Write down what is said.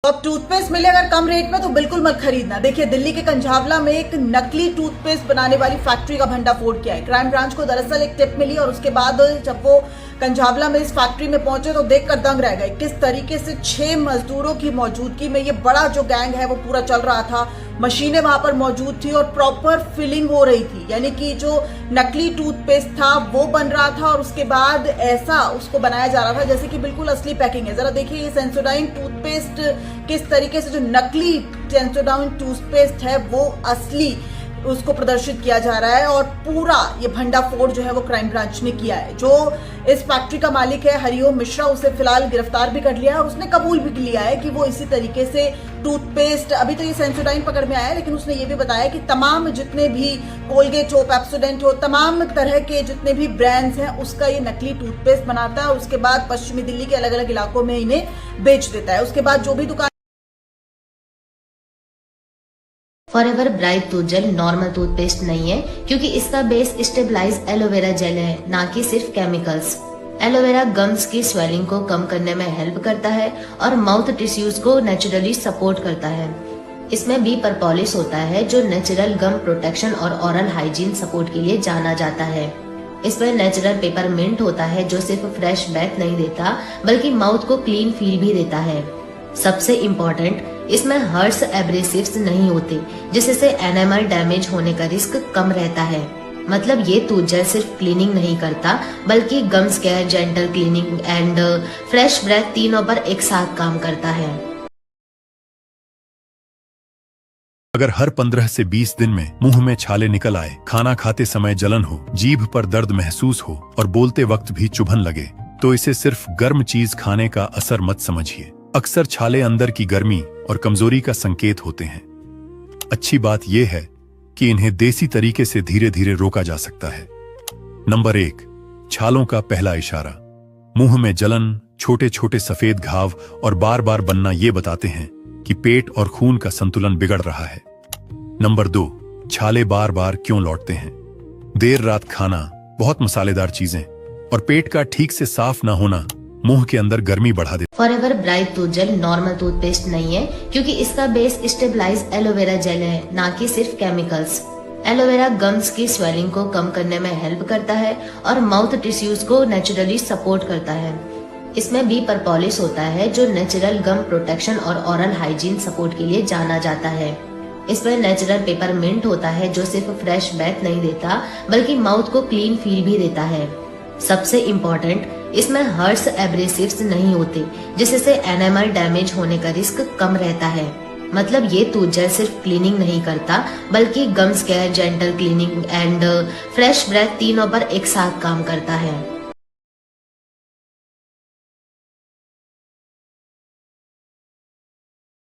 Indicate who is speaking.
Speaker 1: तो अब टूथपेस्ट मिले अगर कम रेट में तो बिल्कुल मत खरीदना। देखिए दिल्ली के कंझावला में एक नकली टूथपेस्ट बनाने वाली फैक्ट्री का भंडाफोड़ किया है। क्राइम ब्रांच को दरअसल एक टिप मिली और उसके बाद जब वो कंझावला में इस फैक्ट्री में पहुंचे तो देखकर दंग रह गए किस तरीके से 6 मजदूरों की मौजूदगी में ये बड़ा जो गैंग है वो पूरा चल रहा था। मशीनें वहां पर मौजूद थी और प्रॉपर फिलिंग हो रही थी, यानी कि जो नकली टूथपेस्ट था वो बन रहा था और उसके बाद ऐसा उसको बनाया जा रहा था जैसे कि बिल्कुल असली पैकिंग है। जरा देखिए ये सेंसोडाइन टूथपेस्ट किस तरीके से जो नकली सेंसोडाइन टूथपेस्ट है वो असली उसको प्रदर्शित किया जा रहा है और पूरा ये भंडाफोड़ जो है वो क्राइम ब्रांच ने किया है। जो इस फैक्ट्री का मालिक है हरिओम मिश्रा, उसे फिलहाल गिरफ्तार भी कर लिया है और उसने कबूल भी लिया है कि वो इसी तरीके से टूथपेस्ट, अभी तो ये सेंसोडाइन पकड़ में आया है लेकिन उसने ये भी बताया कि तमाम जितने भी कोलगेट हो, पेप्सोडेंट हो, तमाम तरह के जितने भी ब्रांड्स हैं उसका ये नकली टूथपेस्ट बनाता है और उसके बाद पश्चिमी दिल्ली के अलग अलग इलाकों में इन्हें बेच देता है। उसके बाद जो भी दुकान
Speaker 2: Forever Bright tooth gel normal toothpaste नहीं है क्योंकि इसका बेस स्टेबलाइज एलोवेरा जेल है, ना कि सिर्फ केमिकल्स। एलोवेरा गम्स की स्वेलिंग को कम करने में हेल्प करता है और माउथ टिश्यूज को नेचुरली सपोर्ट करता है। इसमें बी परपोलिस होता है जो नेचुरल गम प्रोटेक्शन और ओरल हाइजीन सपोर्ट के लिए जाना जाता है। इसमें नेचुरल पेपरमिंट होता है जो सिर्फ फ्रेश बैथ नहीं देता बल्कि माउथ को क्लीन फील भी देता है। सबसे इम्पोर्टेंट, इसमें हर्ष एब्रेसिव्स नहीं होते जिससे एनिमल डैमेज होने का रिस्क कम रहता है। मतलब ये टूथ जेल सिर्फ क्लीनिंग नहीं करता बल्कि gums care, gentle cleaning and fresh breath तीनों पर एक साथ काम करता है।
Speaker 3: अगर हर 15 से 20 दिन में मुंह में छाले निकल आए, खाना खाते समय जलन हो, जीभ पर दर्द महसूस हो और बोलते वक्त भी चुभन लगे तो इसे सिर्फ गर्म चीज खाने का असर मत समझिए। अक्सर छाले अंदर की गर्मी और कमजोरी का संकेत होते हैं। अच्छी बात यह है कि इन्हें देसी तरीके से धीरे धीरे रोका जा सकता है। नंबर 1, छालों का पहला इशारा। मुंह में जलन, छोटे छोटे सफेद घाव और बार बार बनना ये बताते हैं कि पेट और खून का संतुलन बिगड़ रहा है। नंबर 2, छाले बार बार क्यों लौटते हैं? देर रात खाना, बहुत मसालेदार चीजें और पेट का ठीक से साफ ना होना मुंह के अंदर गर्मी बढ़ा देता है।
Speaker 2: Forever Bright tooth gel normal toothpaste नहीं है क्योंकि इसका बेस स्टेबलाइज एलोवेरा जेल है, ना कि सिर्फ केमिकल्स। एलोवेरा गम्स की स्वेलिंग को कम करने में हेल्प करता है और माउथ टिश्यूज को नेचुरली सपोर्ट करता है। इसमें बी परपोलिस होता है जो नेचुरल गम प्रोटेक्शन और ओरल हाइजीन सपोर्ट के लिए जाना जाता है। इसमें नेचुरल पेपरमिंट होता है जो सिर्फ फ्रेश बैथ नहीं देता बल्कि माउथ को क्लीन फील भी देता है। सबसे इम्पोर्टेंट, इसमें हर्ष एब्रेसिव्स नहीं होते जिससे एनिमल डैमेज होने का रिस्क कम रहता है। मतलब ये टूथ जेल सिर्फ क्लीनिंग नहीं करता बल्कि gums care, gentle cleaning and fresh breath तीनों पर एक साथ काम करता है।